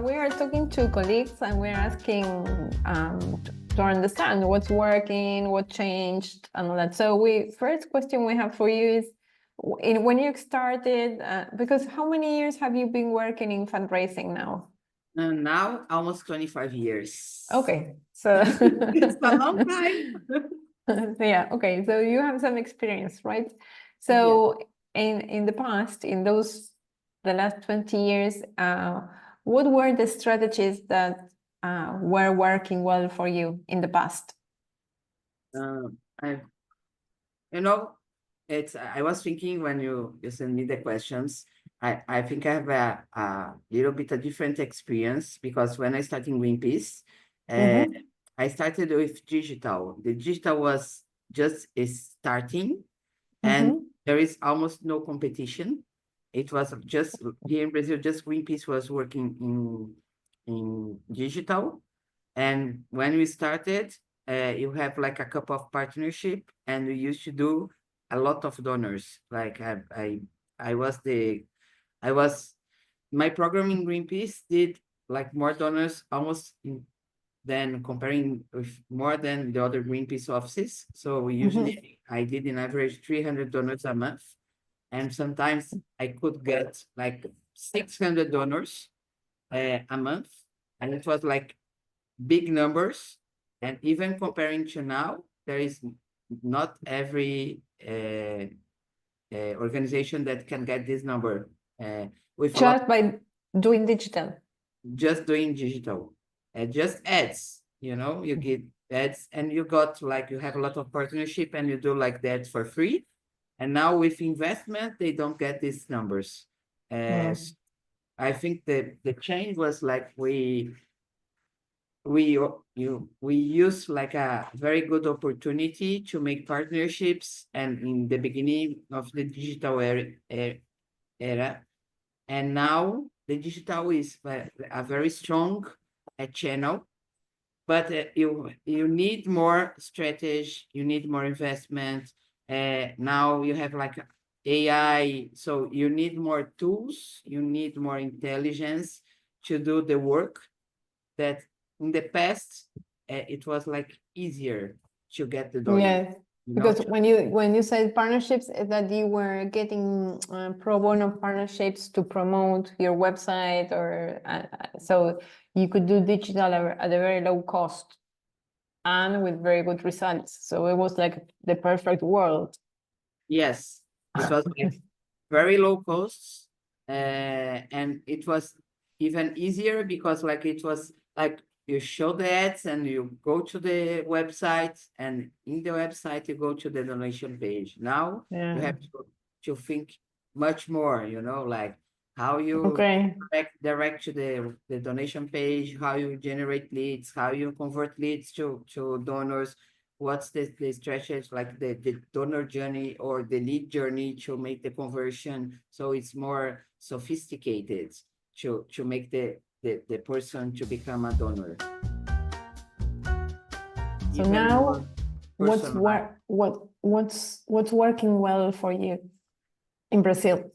we are talking to colleagues and we're asking to understand what's working, what changed, and all that. So first question we have for you is, when you started, because how many years have you been working in fundraising now? Now, almost 25 years. Okay, so it's a long time. Yeah, okay, so you have some experience, right? So in the past, the last 20 years, what were the strategies that were working well for you in the past? I was thinking when you sent me the questions, I think I have a little bit of different experience, because when I started in Greenpeace, I started with digital. The digital was just starting, and there is almost no competition. It was just here in Brazil, just Greenpeace was working in digital. And when we started, you have like a couple of partnership, and we used to do a lot of donors. Like my program in Greenpeace did like more donors almost than comparing with more than the other Greenpeace offices. So we usually, I did in average 300 donors a month. And sometimes I could get like 600 donors a month. And it was like big numbers. And even comparing to now, there is not every organization that can get this number with just by doing digital. Just doing digital, just ads. You get ads, and you have a lot of partnership, and you do like that for free. And now with investment, they don't get these numbers. I think the change was like we use like a very good opportunity to make partnerships, and in the beginning of the digital era, and now the digital is a very strong channel, but you need more strategy, you need more investment. Now you have like AI, so you need more tools, you need more intelligence to do the work that in the past, it was like easier to get the donor. Yes, because when you said partnerships, that you were getting pro bono partnerships to promote your website, or so you could do digital at a very low cost and with very good results. So it was like the perfect world. Yes, it was like very low costs, and it was even easier because like it was like you show the ads and you go to the website, and in the website you go to the donation page. Now you have to think much more, like how you direct to the donation page, how you generate leads, how you convert leads to donors, what's the strategy, like the donor journey or the lead journey to make the conversion. So it's more sophisticated to make the person to become a donor. So even now, what's working well for you in Brazil?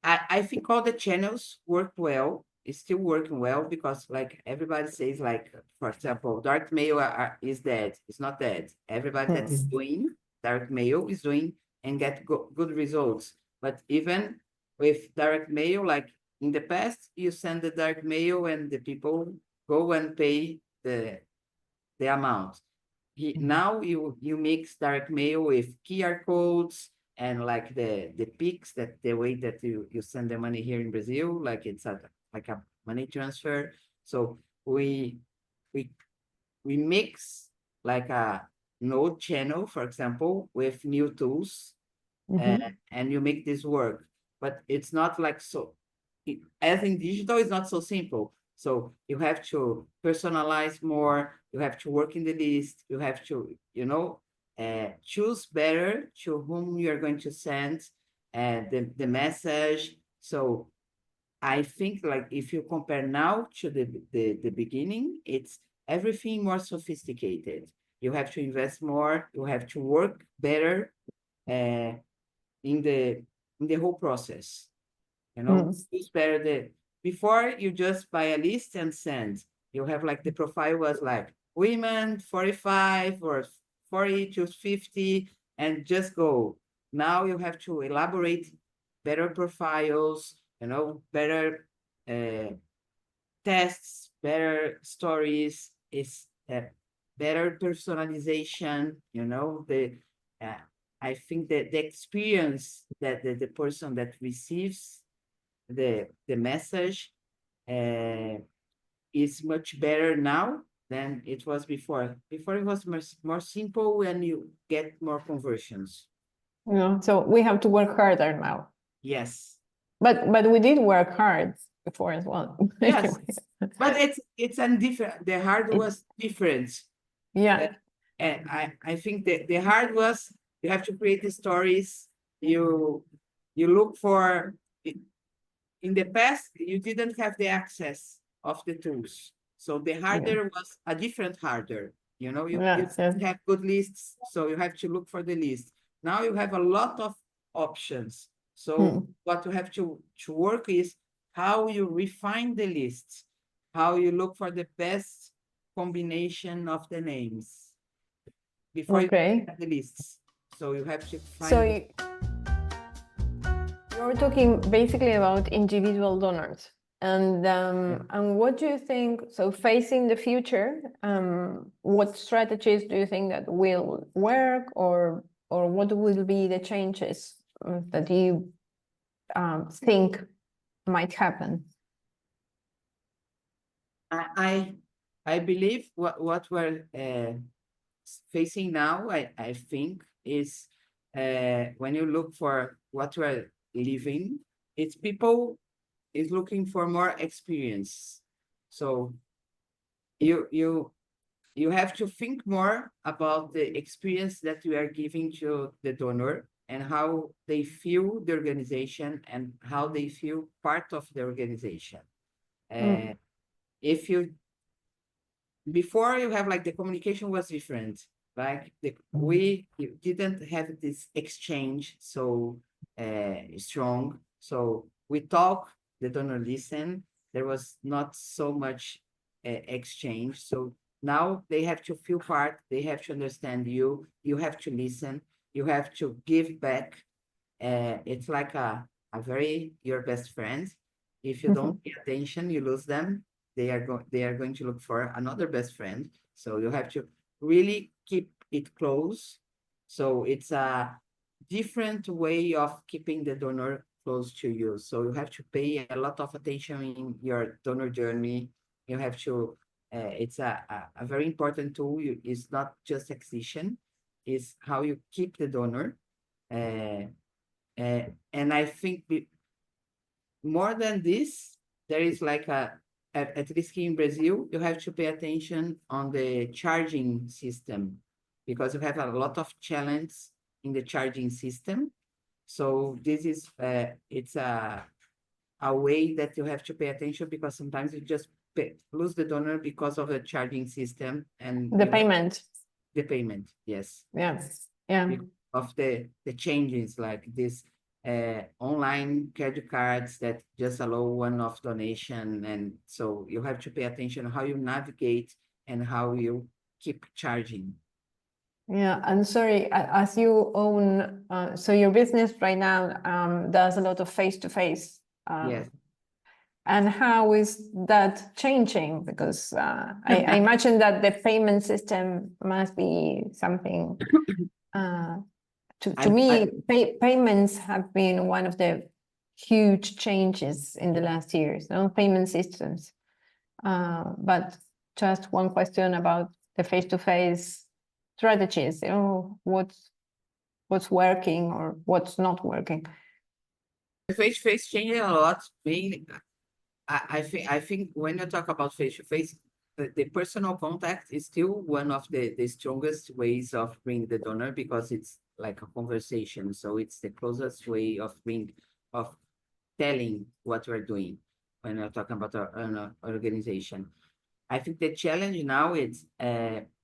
I think all the channels work well. It's still working well, because like everybody says, like, for example, direct mail is dead. It's not dead. Everybody that is doing direct mail is doing and get good results. But even with direct mail, like in the past, you send the direct mail and the people go and pay the amount. Now you mix direct mail with QR codes and like the Pix, that the way that you send the money here in Brazil, like it's like a money transfer. So we mix like a node channel, for example, with new tools, and you make this work. But it's not like as in digital, it's not so simple. So you have to personalize more, you have to work in the list, you have to, choose better to whom you're going to send the message. So I think like if you compare now to the beginning, it's everything more sophisticated. You have to invest more, you have to work better in the whole process. Choose better before you just buy a list and send. You have like the profile was like women 45 or 40 to 50 and just go. Now you have to elaborate better profiles, better tests, better stories, is better personalization, I think that the experience that the person that receives the message is much better now than it was before. Before it was more simple and you get more conversions. So we have to work harder now. Yes. But we did work hard before as well. Yes, but it's different. The hard was different. Yeah. And I think that the hard was you have to create the stories. You look for in the past you didn't have the access of the tools. So the harder was a different harder. You didn't have good lists, so you have to look for the list. Now you have a lot of options. So what you have to work is how you refine the lists, how you look for the best combination of the names before you have the lists. So you have to find. So you're talking basically about individual donors. And what do you think, so facing the future, what strategies do you think that will work, or what will be the changes that you think might happen? I believe what we're facing now, I think, is when you look for what we're living, it's people is looking for more experience. So you have to think more about the experience that you are giving to the donor and how they feel the organization and how they feel part of the organization. If you before you have like the communication was different, like we didn't have this exchange so strong. So we talk, the donor listen. There was not so much exchange. So now they have to feel part. They have to understand you. You have to listen. You have to give back. It's like a very your best friend. If you don't pay attention, you lose them. They are going to look for another best friend. So you have to really keep it close. So it's a different way of keeping the donor close to you. So you have to pay a lot of attention in your donor journey. You have to, it's a very important tool. It's not just acquisition, it's how you keep the donor. And I think more than this, there is like at least here in Brazil, you have to pay attention on the charging system because you have a lot of challenge in the charging system. So this is, it's a way that you have to pay attention because sometimes you just lose the donor because of the charging system and the payment. The payment, yes. Yes, yeah. Of the changes like this online credit cards that just allow one-off donation. And so you have to pay attention how you navigate and how you keep charging. Yeah, and sorry, as you own, so your business right now does a lot of face-to-face. Yes. And how is that changing? Because I imagine that the payment system must be something, to me, payments have been one of the huge changes in the last years, no payment systems. But just one question about the face-to-face strategies, what's working or what's not working. Face-to-face changing a lot. Mainly, I think when you talk about face-to-face, the personal contact is still one of the strongest ways of bringing the donor because it's like a conversation. So it's the closest way of telling what we're doing when we're talking about an organization. I think the challenge now is,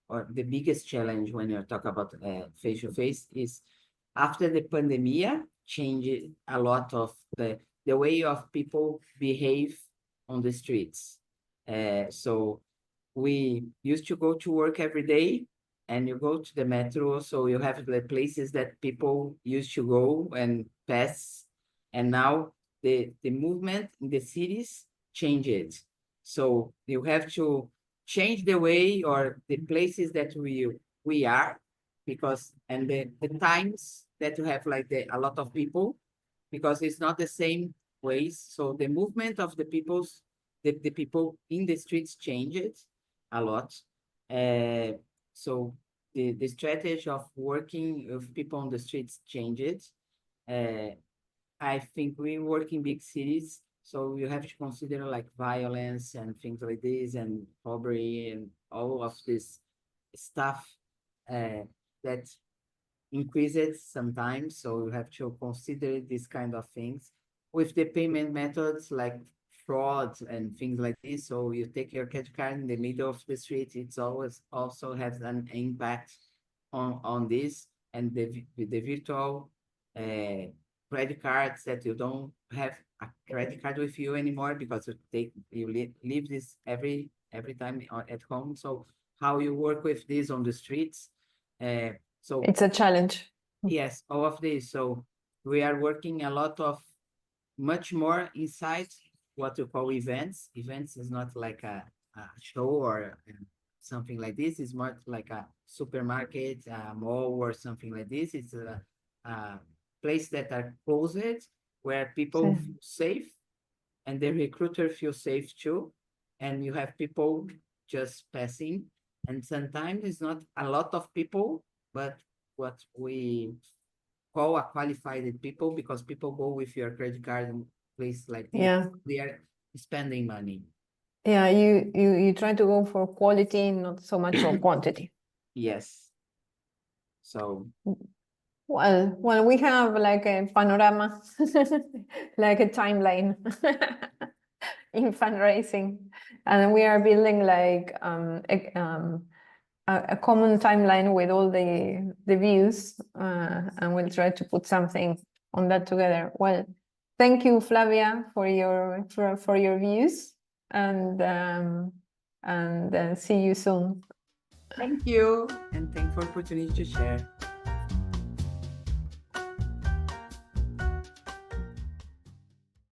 or the biggest challenge when you're talking about face-to-face is after the pandemic changed a lot of the way of people behave on the streets. So we used to go to work every day, and you go to the metro, so you have the places that people used to go and pass, and now the movement in the cities changed. So you have to change the way or the places that we are, because and the times that you have like a lot of people, because it's not the same ways. So the movement of the people in the streets changed a lot. So the strategy of working with people on the streets changed. I think we work in big cities, so you have to consider like violence and things like this, and robbery and all of this stuff that increases sometimes. So you have to consider these kind of things with the payment methods like fraud and things like this. So you take your credit card in the middle of the street, it's always also has an impact on this, and the virtual credit cards that you don't have a credit card with you anymore because you leave this every time at home. So how you work with this on the streets? So It's a challenge. yes, all of this. So we are working a lot of much more inside what we call events. Events is not like a show or something like this. It's more like a supermarket, a mall, or something like this. It's a place that are closed where people Sí. feel safe, and the recruiter feels safe too. And you have people just passing, and sometimes it's not a lot of people, but what we call a qualified people, because people go with your credit card and place like this, Yeah. they are spending money. Yeah, you try to go for quality, not so much for quantity. Yes. So Well, we have like a panorama, like a timeline in fundraising, and we are building like a common timeline with all the views, and we'll try to put something on that together. Well, thank you, Flavia, for your views, and see you soon. thank you, and thanks for the opportunity to share.